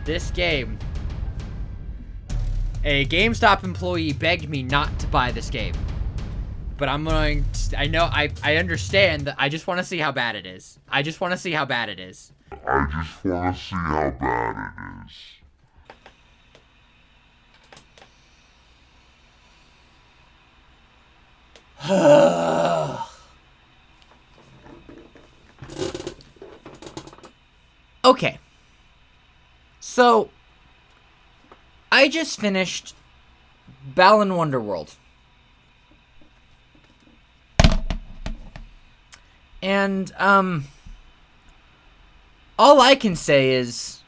This game. A GameStop employee begged me not to buy this game. But I'm going to, I understand that I just want to see how bad it is. I just want to see how bad it is. Okay. So, I just finished Balan Wonderworld. And, all I can say is...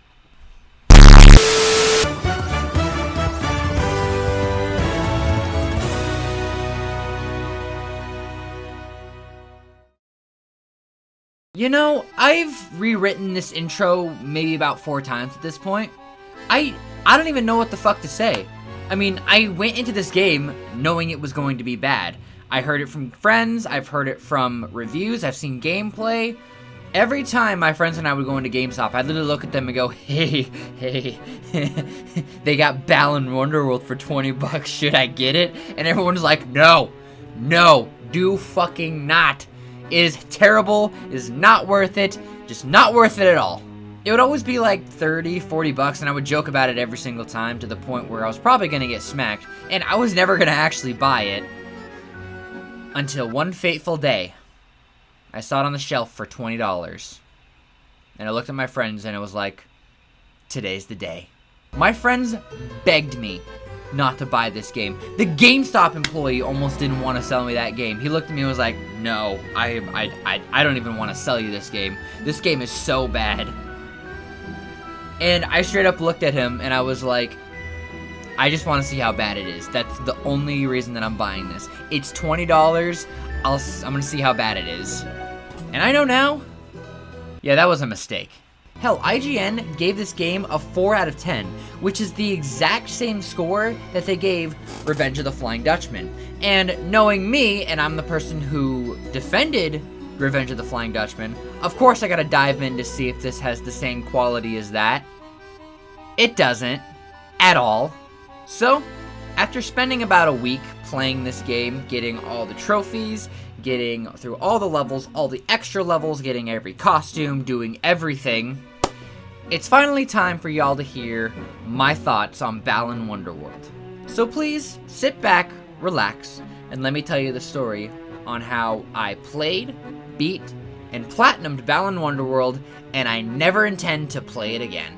You know, I've rewritten this intro maybe about 4 times at this point. I don't even know what the fuck to say. I mean, I went into this game knowing it was going to be bad. I heard it from friends, I've heard it from reviews, I've seen gameplay. Every time my friends and I would go into GameStop, I'd literally look at them and go, hey, they got Balan Wonderworld for 20 bucks, should I get it? And everyone's like, no, do fucking not. It is terrible, it is not worth it, just not worth it at all. It would always be like 30, 40 bucks, and I would joke about it every single time to the point where I was probably going to get smacked, and I was never going to actually buy it. Until one fateful day, I saw it on the shelf for $20. And I looked at my friends and it was like, today's the day. My friends begged me not to buy this game. The GameStop employee almost didn't want to sell me that game. He looked at me and was like, no, I don't even want to sell you this game. This game is so bad. And I straight up looked at him and I was like, I just want to see how bad it is. That's the only reason that I'm buying this. It's $20. I'm gonna see how bad it is. And I know now, yeah, that was a mistake. Hell, IGN gave this game a 4 out of 10, which is the exact same score that they gave Revenge of the Flying Dutchman. And knowing me, and I'm the person who defended Revenge of the Flying Dutchman, of course I gotta dive in to see if this has the same quality as that. It doesn't. At all. So, after spending about a week playing this game, getting all the trophies, getting through all the levels, all the extra levels, getting every costume, doing everything, it's finally time for y'all to hear my thoughts on Balan Wonderworld. So please, sit back, relax, and let me tell you the story on how I played, beat, and platinumed Balan Wonderworld, and I never intend to play it again.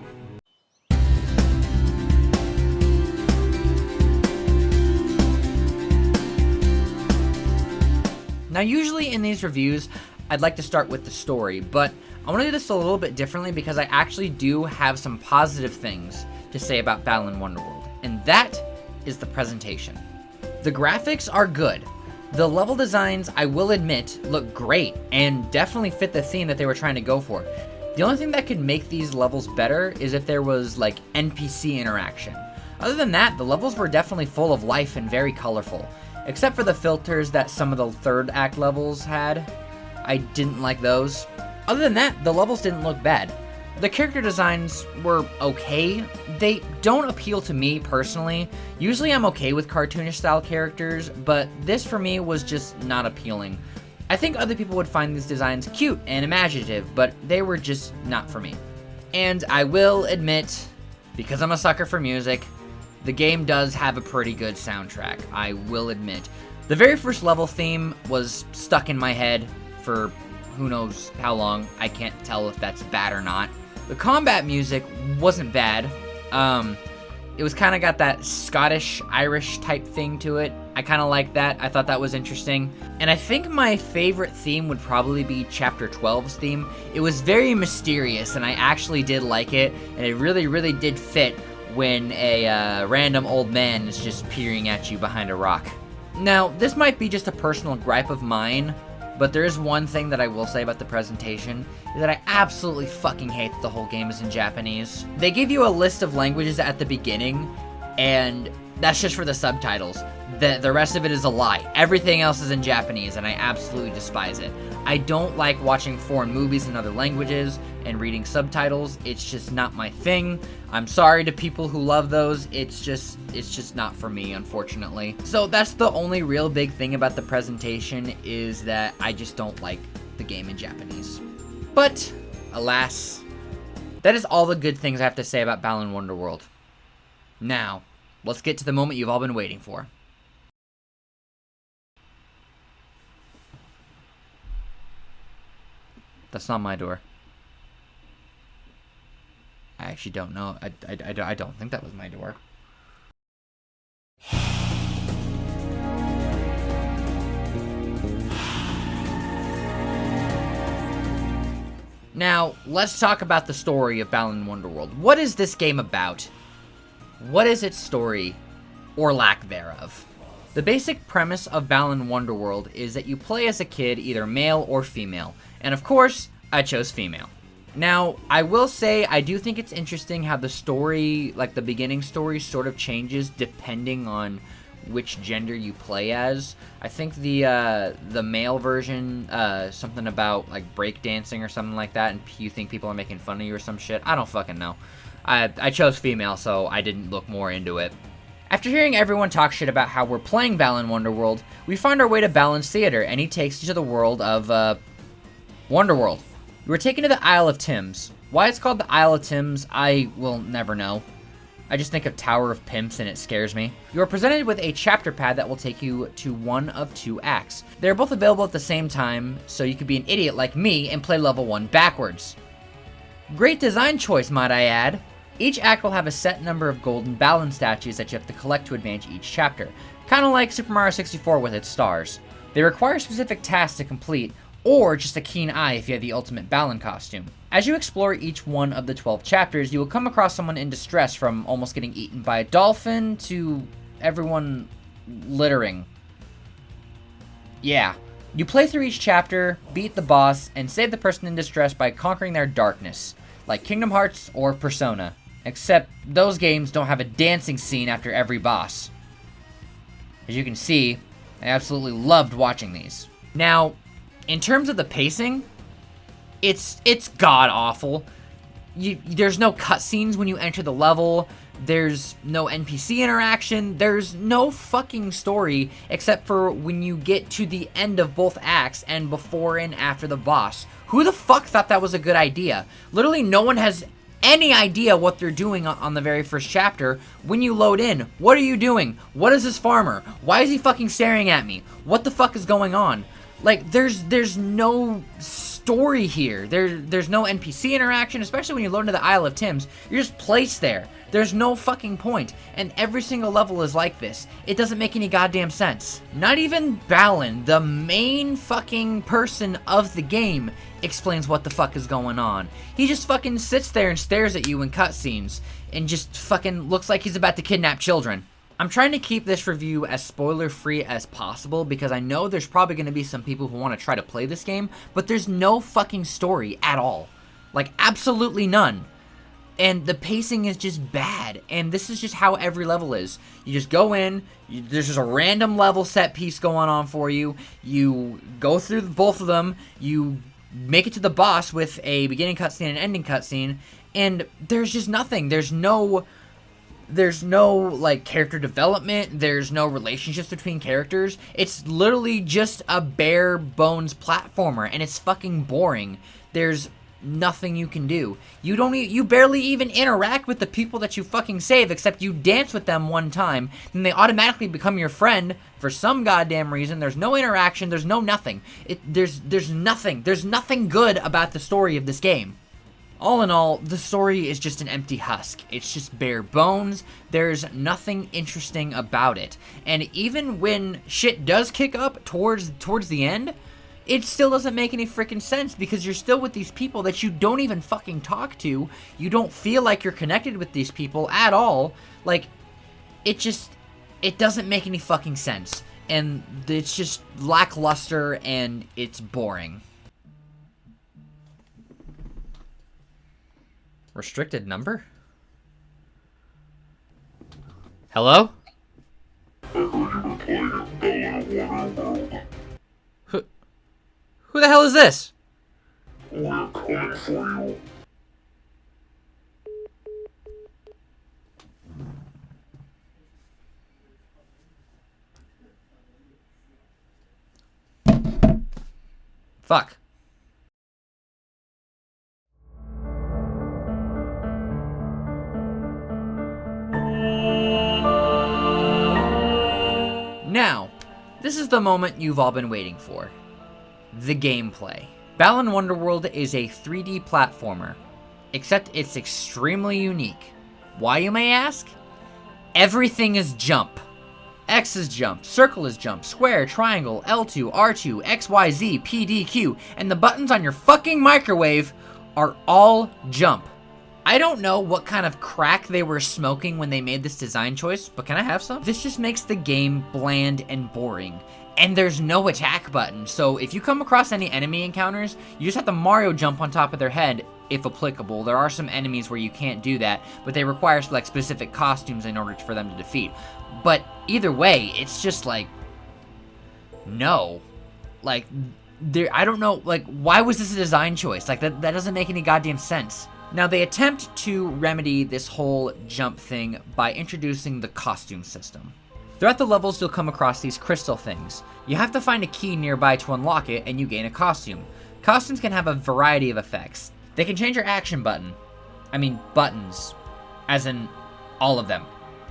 Now, usually in these reviews, I'd like to start with the story, but I want to do this a little bit differently because I actually do have some positive things to say about Balan Wonderworld, and that is the presentation. The graphics are good. The level designs, I will admit, look great and definitely fit the theme that they were trying to go for. The only thing that could make these levels better is if there was, like, NPC interaction. Other than that, the levels were definitely full of life and very colorful. Except for the filters that some of the third act levels had. I didn't like those. Other than that, the levels didn't look bad. The character designs were okay. They don't appeal to me personally. Usually I'm okay with cartoonish style characters, but this for me was just not appealing. I think other people would find these designs cute and imaginative, but they were just not for me. And I will admit, because I'm a sucker for music, the game does have a pretty good soundtrack, I will admit. The very first level theme was stuck in my head for who knows how long. I can't tell if that's bad or not. The combat music wasn't bad. It was kind of got that Scottish, Irish type thing to it. I kind of like that. I thought that was interesting. And I think my favorite theme would probably be Chapter 12's theme. It was very mysterious, and I actually did like it, and it really, really did fit when a random old man is just peering at you behind a rock. Now, this might be just a personal gripe of mine, but there is one thing that I will say about the presentation, is that I absolutely fucking hate that the whole game is in Japanese. They give you a list of languages at the beginning, and that's just for the subtitles. The rest of it is a lie. Everything else is in Japanese, and I absolutely despise it. I don't like watching foreign movies in other languages, and reading subtitles. It's just not my thing. I'm sorry to people who love those. It's just not for me, unfortunately. So that's the only real big thing about the presentation, is that I just don't like the game in Japanese. But alas, that is all the good things I have to say about Balan Wonderworld. Now, let's get to the moment you've all been waiting for. That's not my door. I actually don't know. I don't think that was my door. Now, let's talk about the story of Balan Wonderworld. What is this game about? What is its story, or lack thereof? The basic premise of Balan Wonderworld is that you play as a kid, either male or female. And of course, I chose female. Now, I will say, I do think it's interesting how the story, like the beginning story, sort of changes depending on which gender you play as. I think the male version, something about like breakdancing or something like that, and you think people are making fun of you or some shit. I don't fucking know. I chose female, so I didn't look more into it. After hearing everyone talk shit about how we're playing Balan Wonderworld, we find our way to Balan's theater, and he takes you to the world of, Wonderworld. You are taken to the Isle of Tims. Why it's called the Isle of Tims, I will never know. I just think of Tower of Pimps and it scares me. You are presented with a chapter pad that will take you to one of 2 acts. They're both available at the same time, so you could be an idiot like me and play level 1 backwards. Great design choice, might I add. Each act will have a set number of golden Balan statues that you have to collect to advance each chapter, kind of like Super Mario 64 with its stars. They require specific tasks to complete, or just a keen eye if you have the ultimate Balan costume. As you explore each one of the 12 chapters, you will come across someone in distress, from almost getting eaten by a dolphin to everyone littering. Yeah. You play through each chapter, beat the boss, and save the person in distress by conquering their darkness, like Kingdom Hearts or Persona. Except those games don't have a dancing scene after every boss. As you can see, I absolutely loved watching these. Now, in terms of the pacing, it's god-awful. There's no cutscenes when you enter the level. There's no NPC interaction. There's no fucking story except for when you get to the end of both acts and before and after the boss. Who the fuck thought that was a good idea? Literally no one has any idea what they're doing on the very first chapter. When you load in, what are you doing? What is this farmer? Why is he fucking staring at me? What the fuck is going on? Like, there's no story here. There's no NPC interaction, especially when you load into the Isle of Tims. You're just placed there. There's no fucking point. And every single level is like this. It doesn't make any goddamn sense. Not even Balan, the main fucking person of the game, explains what the fuck is going on. He just fucking sits there and stares at you in cutscenes and just fucking looks like he's about to kidnap children. I'm trying to keep this review as spoiler-free as possible because I know there's probably going to be some people who want to try to play this game, but there's no fucking story at all. Like, absolutely none. And the pacing is just bad, and this is just how every level is. You just go in, there's just a random level set piece going on for you, you go through both of them, you make it to the boss with a beginning cutscene and ending cutscene, and there's just nothing. There's no like character development, there's no relationships between characters. It's literally just a bare bones platformer, and it's fucking boring. There's nothing you can do. You barely even interact with the people that you fucking save, except you dance with them one time, and they automatically become your friend for some goddamn reason. There's no interaction, there's no nothing. There's nothing good about the story of this game. All in all, the story is just an empty husk. It's just bare bones. There's nothing interesting about it. And even when shit does kick up towards the end, it still doesn't make any freaking sense because you're still with these people that you don't even fucking talk to. You don't feel like you're connected with these people at all. Like, it doesn't make any fucking sense. And it's just lackluster and it's boring. Restricted number? Hello? I heard you were playing Balan Wonderworld. Who the hell is this? We're coming for you. Fuck. Now, this is the moment you've all been waiting for. The gameplay. Balan Wonderworld is a 3D platformer, except it's extremely unique. Why, you may ask? Everything is jump. X is jump, circle is jump, square, triangle, L2, R2, XYZ, PDQ, and the buttons on your fucking microwave are all jump. I don't know what kind of crack they were smoking when they made this design choice, but can I have some? This just makes the game bland and boring. And there's no attack button, so if you come across any enemy encounters, you just have to Mario jump on top of their head, if applicable. There are some enemies where you can't do that, but they require like specific costumes in order for them to defeat. But either way, it's just like, no. Like, I don't know, like, why was this a design choice? Like, that doesn't make any goddamn sense. Now, they attempt to remedy this whole jump thing by introducing the costume system. Throughout the levels, you'll come across these crystal things. You have to find a key nearby to unlock it, and you gain a costume. Costumes can have a variety of effects. They can change your action button. I mean, buttons. As in, all of them.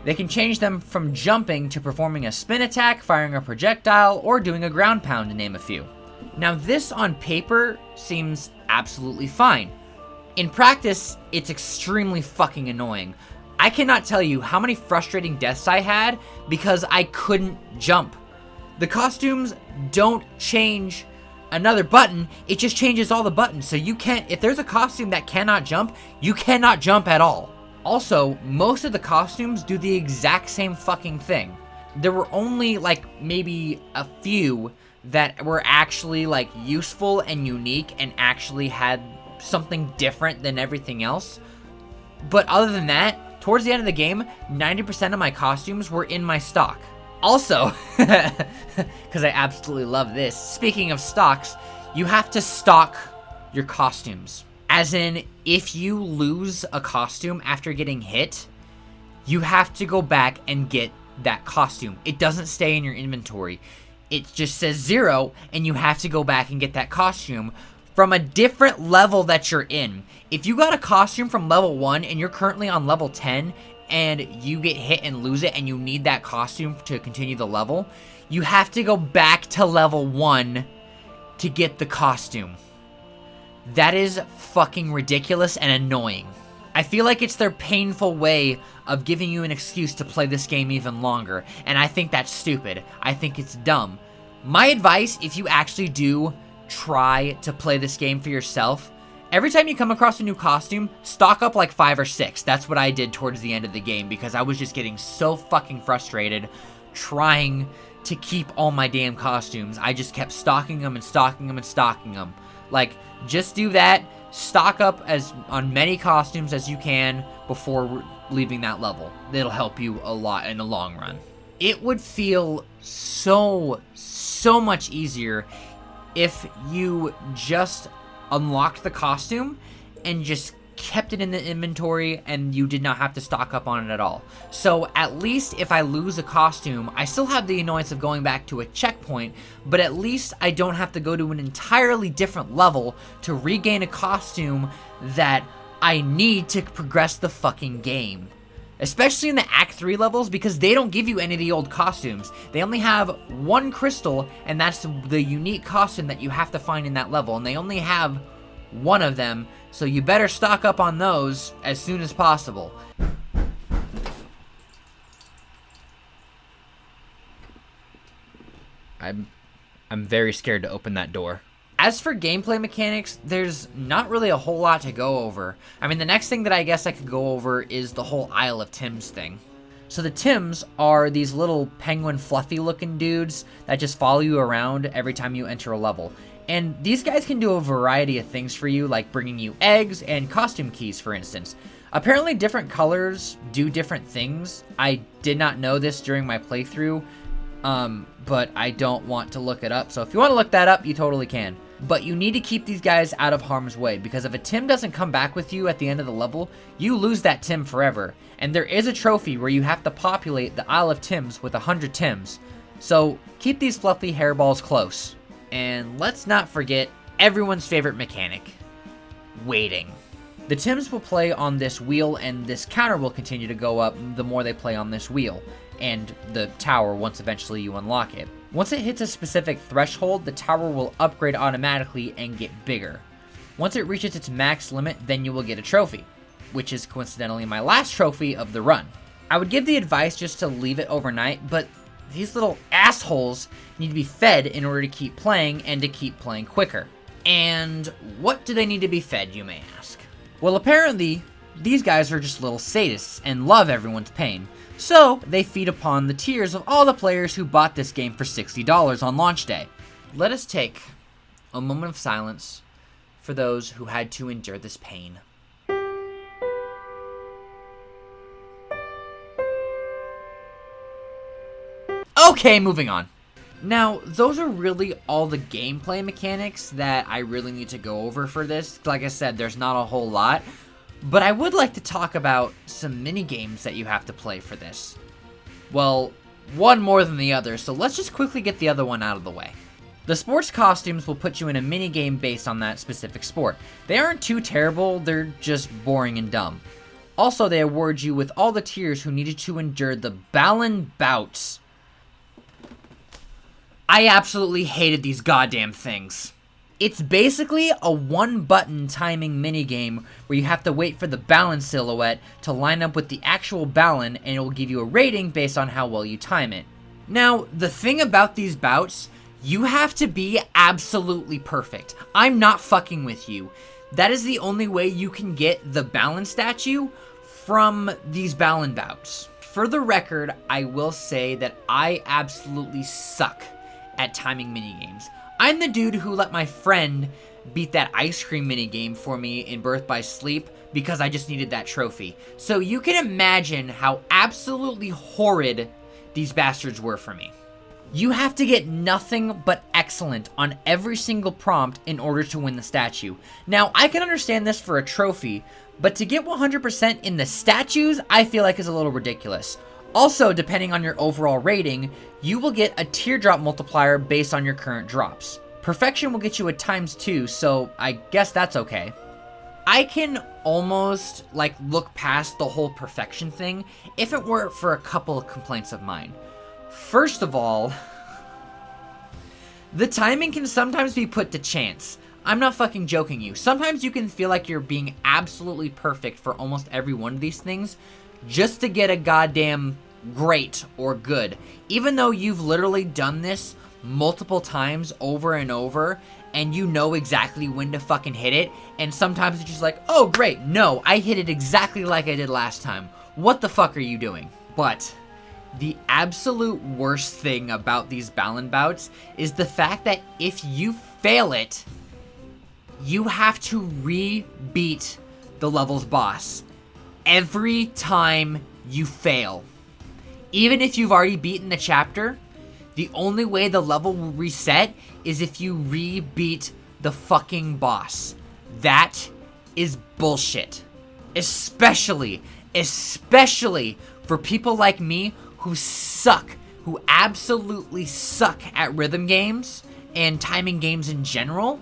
They can change them from jumping to performing a spin attack, firing a projectile, or doing a ground pound, to name a few. Now, this on paper seems absolutely fine. In practice, it's extremely fucking annoying. I cannot tell you how many frustrating deaths I had because I couldn't jump. The costumes don't change another button, it just changes all the buttons. So you can't, if there's a costume that cannot jump, you cannot jump at all. Also, most of the costumes do the exact same fucking thing. There were only like maybe a few that were actually like useful and unique and actually had something different than everything else. But other than that, towards the end of the game, 90% of my costumes were in my stock. Also, because I absolutely love this, speaking of stocks, you have to stock your costumes. As in, if you lose a costume after getting hit, you have to go back and get that costume. It doesn't stay in your inventory. It just says 0, and you have to go back and get that costume from a different level that you're in. If you got a costume from level 1 and you're currently on level 10 and you get hit and lose it and you need that costume to continue the level, you have to go back to level 1 to get the costume. That is fucking ridiculous and annoying. I feel like it's their painful way of giving you an excuse to play this game even longer, and I think that's stupid. I think it's dumb. My advice, if you actually do try to play this game for yourself, every time you come across a new costume, stock up like 5 or 6. That's what I did towards the end of the game because I was just getting so fucking frustrated trying to keep all my damn costumes. I just kept stocking them and stocking them and stocking them. Like, just do that. Stock up on many costumes as you can before leaving that level. It'll help you a lot in the long run. It would feel so much easier if you just unlocked the costume and just kept it in the inventory and you did not have to stock up on it at all. So at least if I lose a costume, I still have the annoyance of going back to a checkpoint, but at least I don't have to go to an entirely different level to regain a costume that I need to progress the fucking game. Especially in the Act 3 levels, because they don't give you any of the old costumes. They only have one crystal, and that's the unique costume that you have to find in that level, and they only have one of them, so you better stock up on those as soon as possible. I'm very scared to open that door. As for gameplay mechanics, there's not really a whole lot to go over. I mean, the next thing that I guess I could go over is the whole Isle of Tims thing. So the Tims are these little penguin fluffy looking dudes that just follow you around every time you enter a level. And these guys can do a variety of things for you, like bringing you eggs and costume keys, for instance. Apparently different colors do different things. I did not know this during my playthrough, but I don't want to look it up. So if you want to look that up, you totally can. But you need to keep these guys out of harm's way, because if a Tim doesn't come back with you at the end of the level, you lose that Tim forever. And there is a trophy where you have to populate the Isle of Tims with 100 Tims. So keep these fluffy hairballs close. And let's not forget everyone's favorite mechanic, waiting. The Tims will play on this wheel, and this counter will continue to go up the more they play on this wheel, and the tower once eventually you unlock it. Once it hits a specific threshold, the tower will upgrade automatically and get bigger. Once it reaches its max limit, then you will get a trophy, which is coincidentally my last trophy of the run. I would give the advice just to leave it overnight, but these little assholes need to be fed in order to keep playing and to keep playing quicker. And what do they need to be fed, you may ask? Well, apparently, these guys are just little sadists and love everyone's pain. So, they feed upon the tears of all the players who bought this game for $60 on launch day. Let us take a moment of silence for those who had to endure this pain. Okay, moving on. Now, those are really all the gameplay mechanics that I really need to go over for this. Like I said, there's not a whole lot. But I would like to talk about some mini-games that you have to play for this. Well, one more than the other, so let's just quickly get the other one out of the way. The sports costumes will put you in a mini-game based on that specific sport. They aren't too terrible, they're just boring and dumb. Also, they award you with all the tiers who needed to endure the Balan bouts. I absolutely hated these goddamn things. It's basically a one-button timing minigame where you have to wait for the Balan silhouette to line up with the actual Balan, and it will give you a rating based on how well you time it. Now, the thing about these bouts, you have to be absolutely perfect. I'm not fucking with you. That is the only way you can get the Balan statue from these Balan bouts. For the record, I will say that I absolutely suck at timing minigames. I'm the dude who let my friend beat that ice cream minigame for me in Birth by Sleep because I just needed that trophy. So you can imagine how absolutely horrid these bastards were for me. You have to get nothing but excellent on every single prompt in order to win the statue. Now, I can understand this for a trophy, but to get 100% in the statues, I feel like is a little ridiculous. Also, depending on your overall rating, you will get a teardrop multiplier based on your current drops. Perfection will get you a ×2, so I guess that's okay. I can almost, look past the whole perfection thing if it weren't for a couple of complaints of mine. First of all, the timing can sometimes be put to chance. I'm not fucking joking you. Sometimes you can feel like you're being absolutely perfect for almost every one of these things, just to get a goddamn great or good. Even though you've literally done this multiple times over and over, and you know exactly when to fucking hit it, and sometimes it's just like, oh great, no, I hit it exactly like I did last time. What the fuck are you doing? But the absolute worst thing about these Balan bouts is the fact that if you fail it, you have to re-beat the level's boss every time you fail. Even if you've already beaten the chapter, the only way the level will reset is if you re-beat the fucking boss. That is bullshit. Especially for people like me who suck, who absolutely suck at rhythm games and timing games in general.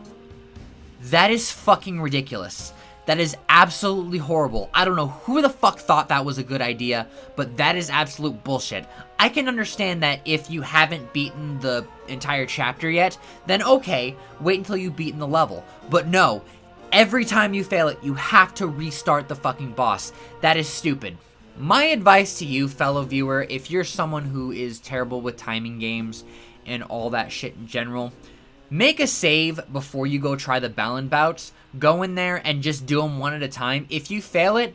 That is fucking ridiculous. That is absolutely horrible. I don't know who the fuck thought that was a good idea, but that is absolute bullshit. I can understand that if you haven't beaten the entire chapter yet, then okay, wait until you've beaten the level. But no, every time you fail it, you have to restart the fucking boss. That is stupid. My advice to you, fellow viewer, if you're someone who is terrible with timing games and all that shit in general, make a save before you go try the Balan bouts. Go in there and just do them one at a time. If you fail it,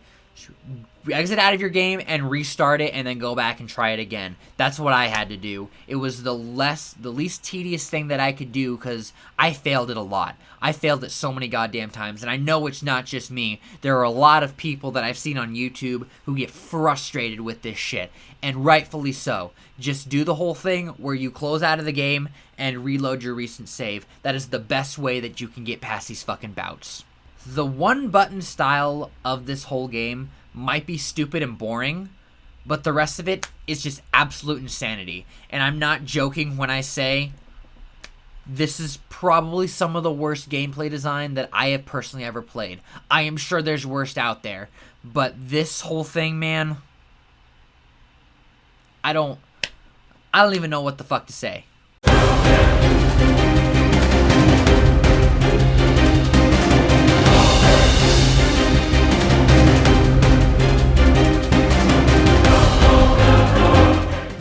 exit out of your game and restart it and then go back and try it again. That's what I had to do. It was the least tedious thing that I could do because I failed it a lot. I failed it so many goddamn times, and I know it's not just me. There are a lot of people that I've seen on YouTube who get frustrated with this shit, and rightfully so. Just do the whole thing where you close out of the game and reload your recent save. That is the best way that you can get past these fucking bouts. The one button style of this whole game might be stupid and boring, but the rest of it is just absolute insanity. And I'm not joking when I say this is probably some of the worst gameplay design that I have personally ever played. I am sure there's worse out there, but this whole thing, man, I don't even know what the fuck to say.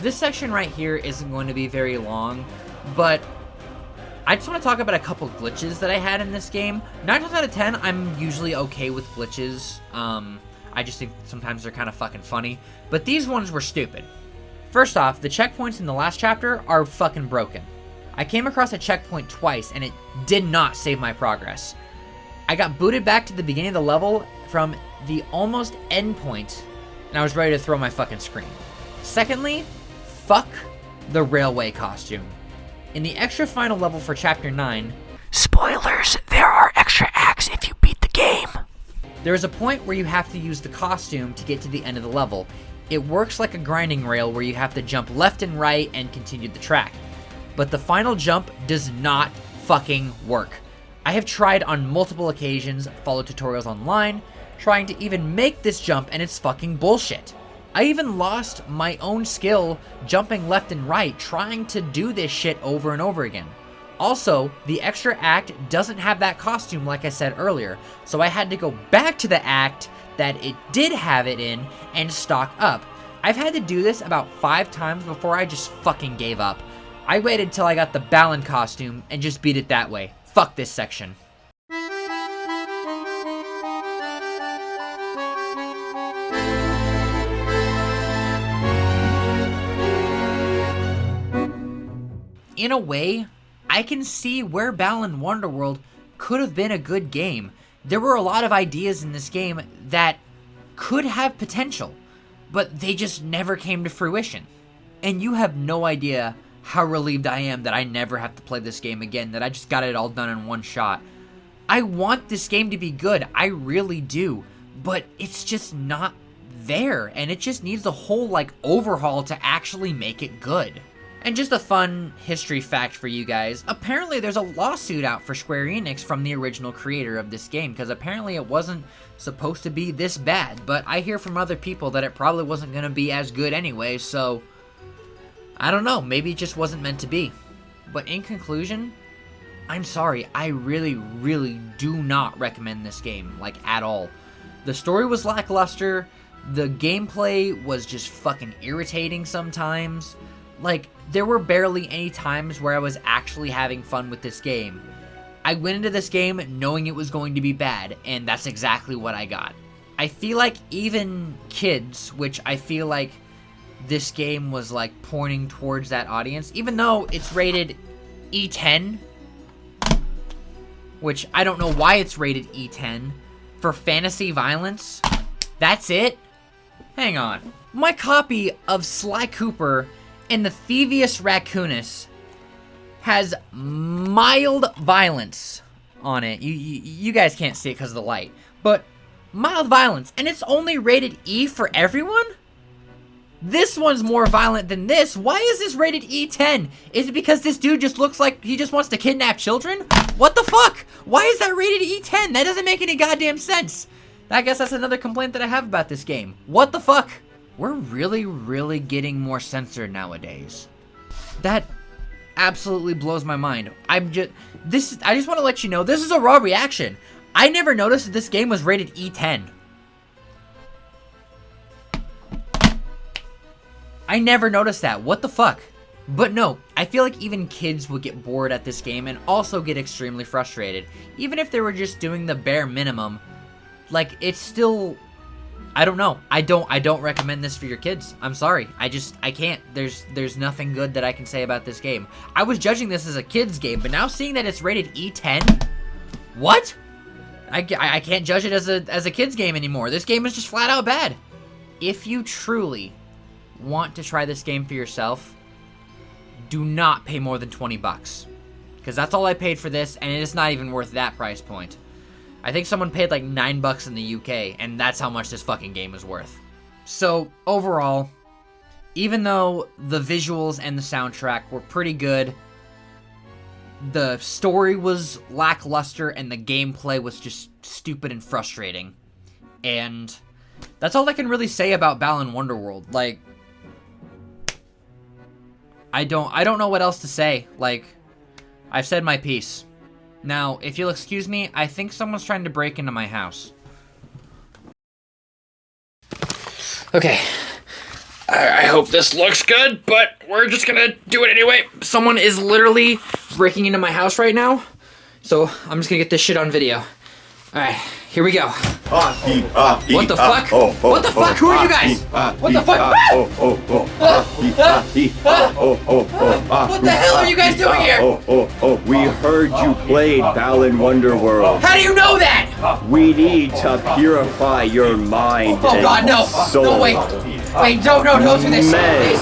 This section right here isn't going to be very long, but I just want to talk about a couple glitches that I had in this game. 9 times out of 10, I'm usually okay with glitches. I just think sometimes they're kind of fucking funny, but these ones were stupid. First off, the checkpoints in the last chapter are fucking broken. I came across a checkpoint twice, and it did not save my progress. I got booted back to the beginning of the level from the almost end point, and I was ready to throw my fucking screen. Secondly, fuck the railway costume. In the extra final level for Chapter 9, spoilers, there are extra acts if you beat the game. There is a point where you have to use the costume to get to the end of the level. It works like a grinding rail where you have to jump left and right and continue the track. But the final jump does not fucking work. I have tried on multiple occasions, followed tutorials online, trying to even make this jump, and it's fucking bullshit. I even lost my own skill jumping left and right trying to do this shit over and over again. Also, the extra act doesn't have that costume like I said earlier, so I had to go back to the act that it did have it in and stock up. I've had to do this about 5 times before I just fucking gave up. I waited till I got the Balan costume and just beat it that way. Fuck this section. In a way, I can see where Balan Wonderworld could have been a good game. There were a lot of ideas in this game that could have potential, but they just never came to fruition. And you have no idea how relieved I am that I never have to play this game again, that I just got it all done in one shot. I want this game to be good, I really do, but it's just not there, and it just needs a whole, overhaul to actually make it good. And just a fun history fact for you guys, apparently there's a lawsuit out for Square Enix from the original creator of this game, because apparently it wasn't supposed to be this bad, but I hear from other people that it probably wasn't going to be as good anyway, so I don't know, maybe it just wasn't meant to be. But in conclusion, I'm sorry, I really, really do not recommend this game, at all. The story was lackluster, the gameplay was just fucking irritating sometimes. There were barely any times where I was actually having fun with this game. I went into this game knowing it was going to be bad, and that's exactly what I got. I feel like even kids, which I feel like this game was pointing towards that audience, even though it's rated E10, which I don't know why it's rated E10, for fantasy violence. That's it? Hang on. My copy of Sly Cooper and the Thievius Raccoonus has mild violence on it. You guys can't see it because of the light, but mild violence, and it's only rated E for everyone? This one's more violent than this. Why is this rated E10? Is it because this dude just looks like he just wants to kidnap children? What the fuck? Why is that rated E10? That doesn't make any goddamn sense. I guess that's another complaint that I have about this game. What the fuck? We're really, really getting more censored nowadays. That absolutely blows my mind. I just want to let you know, this is a raw reaction. I never noticed that this game was rated E10. I never noticed that. What the fuck? But no, I feel like even kids would get bored at this game and also get extremely frustrated. Even if they were just doing the bare minimum, it's still I don't know. I don't recommend this for your kids. I'm sorry. I can't. There's nothing good that I can say about this game. I was judging this as a kid's game, but now seeing that it's rated E10, what? I can't judge it as a kid's game anymore. This game is just flat out bad. If you truly want to try this game for yourself, do not pay more than 20 bucks. Because that's all I paid for this, and it is not even worth that price point. I think someone paid like $9 in the UK, and that's how much this fucking game is worth. So, overall, even though the visuals and the soundtrack were pretty good, the story was lackluster, and the gameplay was just stupid and frustrating. And that's all I can really say about Balan Wonderworld. Like, I don't know what else to say. Like, I've said my piece. Now, if you'll excuse me, I think someone's trying to break into my house. Okay. I hope this looks good, but we're just gonna do it anyway. Someone is literally breaking into my house right now, so I'm just gonna get this shit on video. Alright, here we go. What the fuck? What the fuck? Who are you guys? What the fuck? What the hell are you guys doing here? We heard you played Balan Wonderworld. How do you know that? We need to purify your mind Oh god, no! soul. No, wait! Wait, don't do this! Men,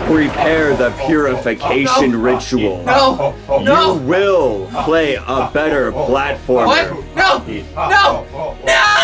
Please! prepare the purification ritual. No! No! You will play a better platformer. What? No! No! No!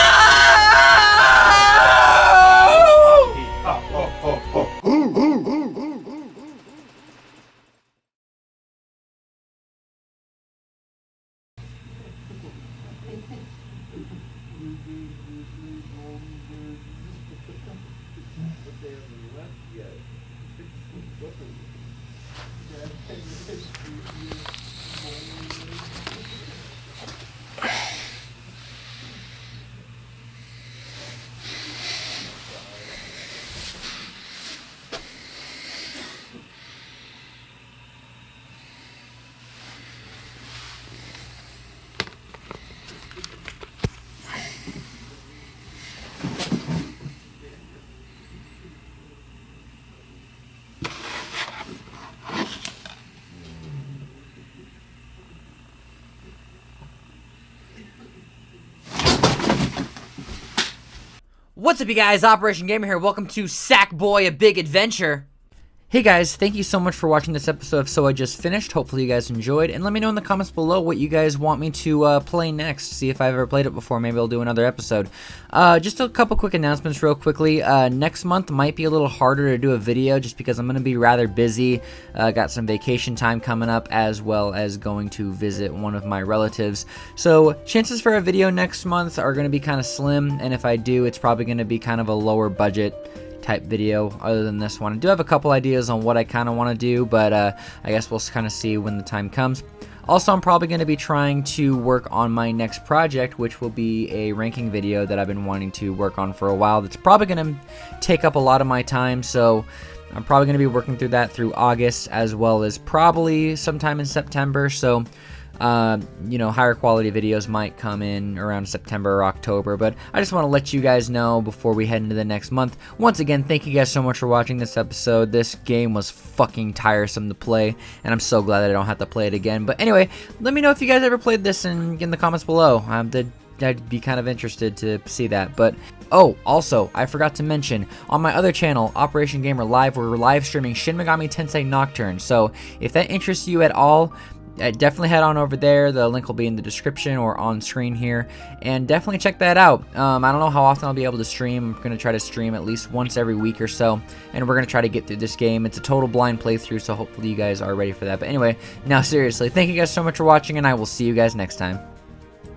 What's up, you guys? OperationGamer here. Welcome to Sackboy: A Big Adventure. Hey guys, thank you so much for watching this episode of So I Just Finished. Hopefully you guys enjoyed, and let me know in the comments below what you guys want me to play next. See if I've ever played it before. Maybe I'll do another episode. Just a couple quick announcements real quickly. Next month might be a little harder to do a video just because I'm going to be rather busy. Got some vacation time coming up, as well as going to visit one of my relatives. So chances for a video next month are going to be kind of slim, and if I do, it's probably going to be kind of a lower budget type video other than this one. I do have a couple ideas on what I kind of want to do, but I guess we'll kind of see when the time comes. Also, I'm probably going to be trying to work on my next project, which will be a ranking video that I've been wanting to work on for a while. That's probably going to take up a lot of my time, so I'm probably going to be working through that through August, as well as probably sometime in September. So you know, higher quality videos might come in around September or October, but I just want to let you guys know before we head into the next month. Once again, thank you guys so much for watching this episode. This game was fucking tiresome to play, and I'm so glad that I don't have to play it again. But anyway, let me know if you guys ever played this in the comments below. I'd be kind of interested to see that. But oh, also, I forgot to mention, on my other channel, OperationGamer Live, we're live streaming Shin Megami Tensei Nocturne. So if that interests you at all, definitely head on over there. The link will be in the description or on screen here, and definitely check that out. I don't know how often I'll be able to stream. I'm going to try to stream at least once every week or so, and we're going to try to get through this game. It's a total blind playthrough, so hopefully you guys are ready for that. But anyway, now seriously, thank you guys so much for watching, and I will see you guys next time.